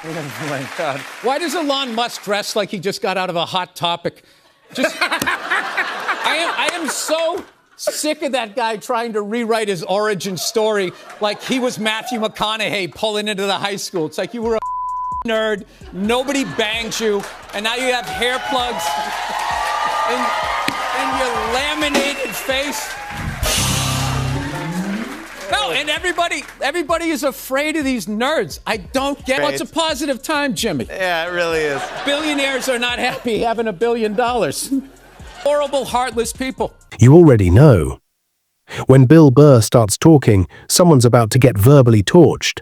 Oh my God. Why does Elon Musk dress like he just got out of a Hot Topic? I am so sick of that guy trying to rewrite his origin story like he was Matthew McConaughey pulling into the high school. It's like you were a nerd, nobody banged you, and now you have hair plugs in your laminated face. No, and everybody is afraid of these nerds. I don't get it. Well, it's a positive time, Jimmy. Yeah, it really is. Billionaires are not happy having $1 billion. Horrible, heartless people. You already know. When Bill Burr starts talking, someone's about to get verbally torched.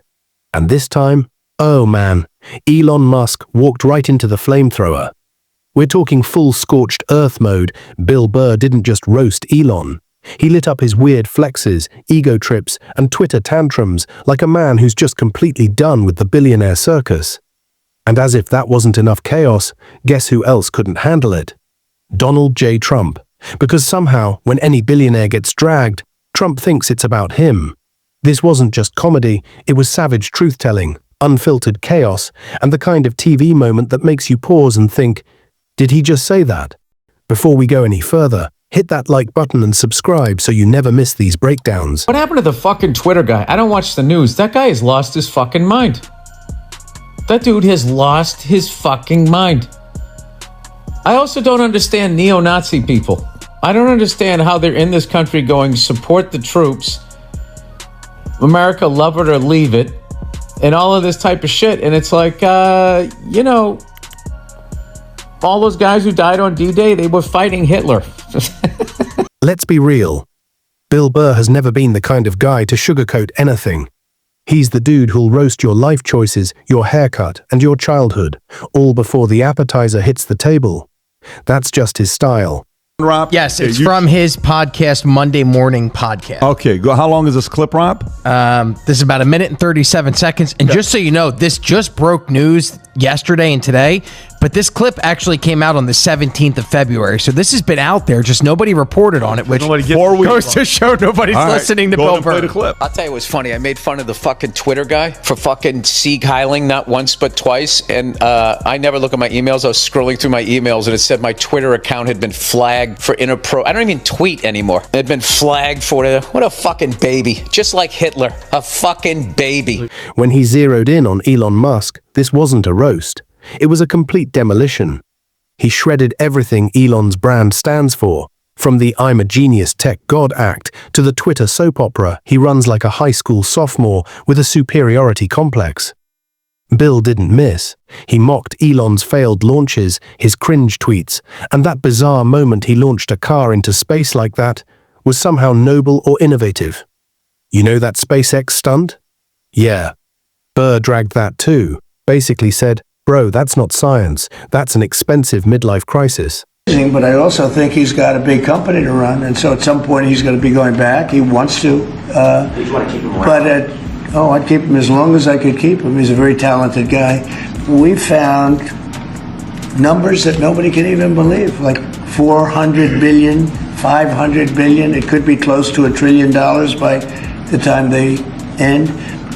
And this time, oh man, Elon Musk walked right into the flamethrower. We're talking full scorched earth mode. Bill Burr didn't just roast Elon. He lit up his weird flexes, ego trips, and Twitter tantrums like a man who's just completely done with the billionaire circus. And as if that wasn't enough chaos, guess who else couldn't handle it? Donald J. Trump. Because somehow, when any billionaire gets dragged, Trump thinks it's about him. This wasn't just comedy, it was savage truth-telling, unfiltered chaos, and the kind of TV moment that makes you pause and think, did he just say that? Before we go any further, hit that like button and subscribe so you never miss these breakdowns. What happened to the fucking Twitter guy? I don't watch the news. That guy has lost his fucking mind. That dude has lost his fucking mind. I also don't understand neo-Nazi people. I don't understand how they're in this country going, support the troops, America, love it or leave it, and all of this type of shit. And it's like, you know, all those guys who died on D-Day, they were fighting Hitler. Let's be real. Bill Burr has never been the kind of guy to sugarcoat anything. He's the dude who'll roast your life choices, your haircut, and your childhood, all before the appetizer hits the table. That's just his style. Rob? Yes, it's from his podcast, Monday Morning Podcast. Okay, go. How long is this clip, Rob? This is about 1 minute and 37 seconds. And just so you know, this just broke news yesterday and today, but this clip actually came out on the 17th of February. So this has been out there, just nobody reported on it, which goes to show nobody's listening to Bill Burr. Play the clip. I'll tell you what's funny. I made fun of the fucking Twitter guy for fucking Sieg Heiling not once but twice. And I never look at my emails. I was scrolling through my emails and it said my Twitter account had been flagged for inappropriate. I don't even tweet anymore. It had been flagged for what a fucking baby. Just like Hitler. A fucking baby. When he zeroed in on Elon Musk, this wasn't a roast. It was a complete demolition. He shredded everything Elon's brand stands for, from the I'm a genius tech god act to the Twitter soap opera he runs like a high school sophomore with a superiority complex. Bill didn't miss. He mocked Elon's failed launches, his cringe tweets, and that bizarre moment he launched a car into space like that was somehow noble or innovative. You know that SpaceX stunt? Yeah. Burr dragged that too, basically said, bro, that's not science, that's an expensive midlife crisis. But I also think he's got a big company to run, and so at some point he's going to be going back. He wants to. Did you want to keep him around? I'd keep him as long as I could keep him. He's a very talented guy. We found numbers that nobody can even believe, like 400 billion, 500 billion. It could be close to $1 trillion by the time they end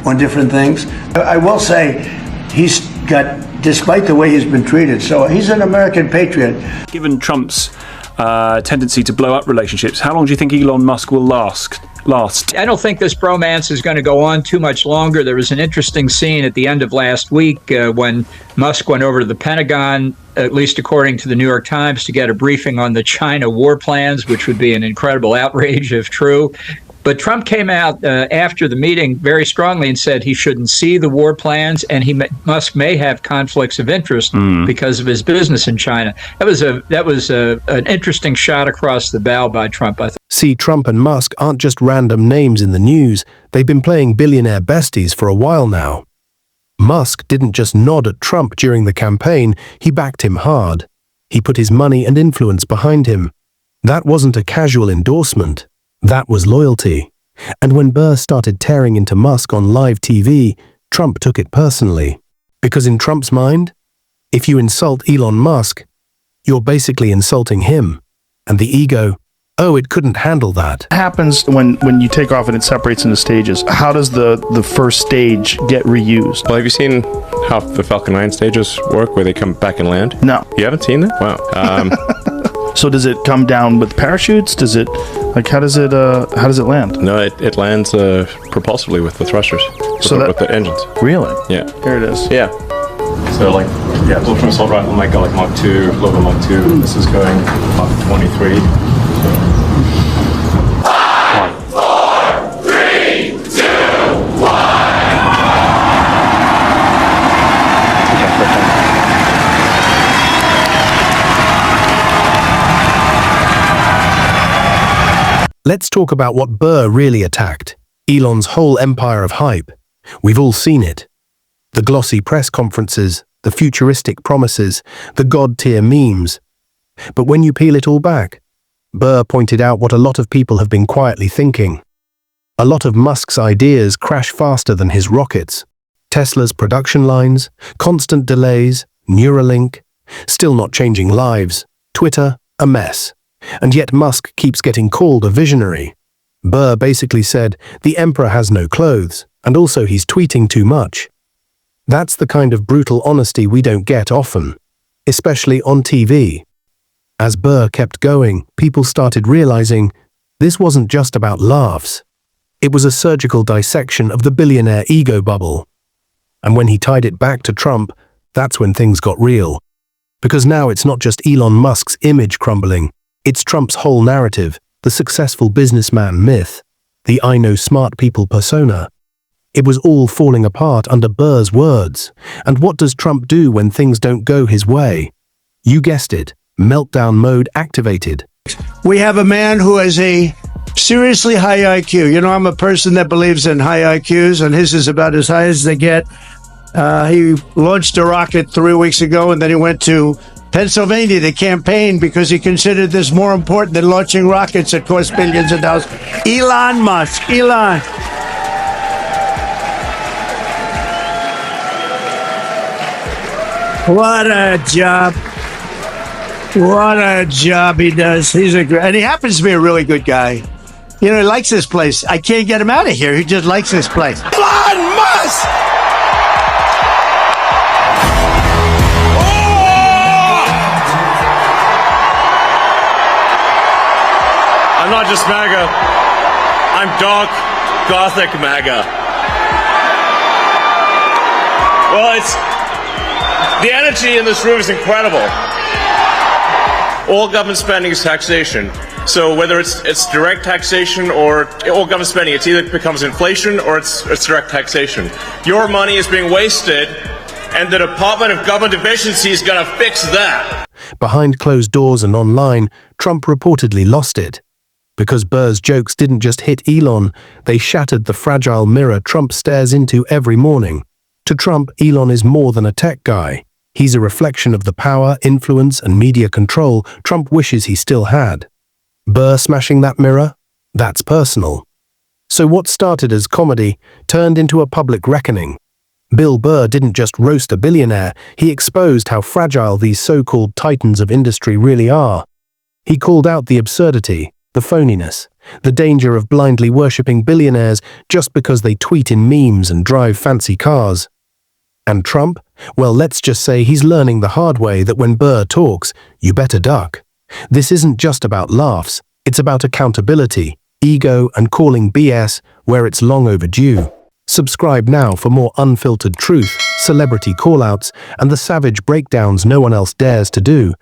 on different things. I will say he's got, despite the way he's been treated, so he's an American patriot. Given Trump's tendency to blow up relationships, how long do you think Elon Musk will last? I don't think this bromance is going to go on too much longer. There was an interesting scene at the end of last week when Musk went over to the Pentagon, at least according to the New York Times, to get a briefing on the China war plans, which would be an incredible outrage if true. But Trump came out after the meeting very strongly and said he shouldn't see the war plans, and Musk may have conflicts of interest because of his business in China. That was an interesting shot across the bow by Trump, I think. See, Trump and Musk aren't just random names in the news. They've been playing billionaire besties for a while now. Musk didn't just nod at Trump during the campaign, he backed him hard. He put his money and influence behind him. That wasn't a casual endorsement. That was loyalty. And when Burr started tearing into Musk on live TV, Trump took it personally. Because in Trump's mind, if you insult Elon Musk, you're basically insulting him. And the ego, oh, it couldn't handle that. What happens when you take off and it separates into stages? How does the first stage get reused? Well, have you seen how the Falcon 9 stages work, where they come back and land? No. You haven't seen that? Wow. So does it come down with parachutes? Does it, like, how does it land? No, it lands propulsively with the thrusters, with the engines. Really? Yeah. Here it is. Yeah. So like, yeah, ultimate assault rifle might go like Mach 2, level Mach 2. This is going Mach 23. Let's talk about what Burr really attacked. Elon's whole empire of hype. We've all seen it. The glossy press conferences, the futuristic promises, the god-tier memes. But when you peel it all back, Burr pointed out what a lot of people have been quietly thinking. A lot of Musk's ideas crash faster than his rockets. Tesla's production lines, constant delays, Neuralink, still not changing lives. Twitter, a mess. And yet Musk keeps getting called a visionary. Burr basically said, the emperor has no clothes, and also he's tweeting too much. That's the kind of brutal honesty we don't get often, especially on TV. As Burr kept going, people started realizing this wasn't just about laughs. It was a surgical dissection of the billionaire ego bubble. And when he tied it back to Trump, that's when things got real. Because now it's not just Elon Musk's image crumbling, it's Trump's whole narrative, the successful businessman myth, the I know smart people persona. It was all falling apart under Burr's words. And what does Trump do when things don't go his way? You guessed it, meltdown mode activated. We have a man who has a seriously high IQ. You know, I'm a person that believes in high IQs, and his is about as high as they get. He launched a rocket 3 weeks ago, and then he went to Pennsylvania to campaign because he considered this more important than launching rockets that cost billions of dollars. Elon Musk. Elon. What a job. What a job he does. And he happens to be a really good guy. You know, he likes this place. I can't get him out of here. He just likes this place. Elon Musk! I'm not just MAGA. I'm dark, gothic MAGA. Well, the energy in this room is incredible. All government spending is taxation. So whether it's direct taxation or all government spending, it either becomes inflation or it's direct taxation. Your money is being wasted, and the Department of Government Efficiency is going to fix that. Behind closed doors and online, Trump reportedly lost it. Because Burr's jokes didn't just hit Elon, they shattered the fragile mirror Trump stares into every morning. To Trump, Elon is more than a tech guy. He's a reflection of the power, influence, and media control Trump wishes he still had. Burr smashing that mirror? That's personal. So what started as comedy turned into a public reckoning. Bill Burr didn't just roast a billionaire, he exposed how fragile these so-called titans of industry really are. He called out the absurdity, the phoniness, the danger of blindly worshipping billionaires just because they tweet in memes and drive fancy cars. And Trump? Well, let's just say he's learning the hard way that when Burr talks, you better duck. This isn't just about laughs, it's about accountability, ego, and calling BS where it's long overdue. Subscribe now for more unfiltered truth, celebrity callouts, and the savage breakdowns no one else dares to do.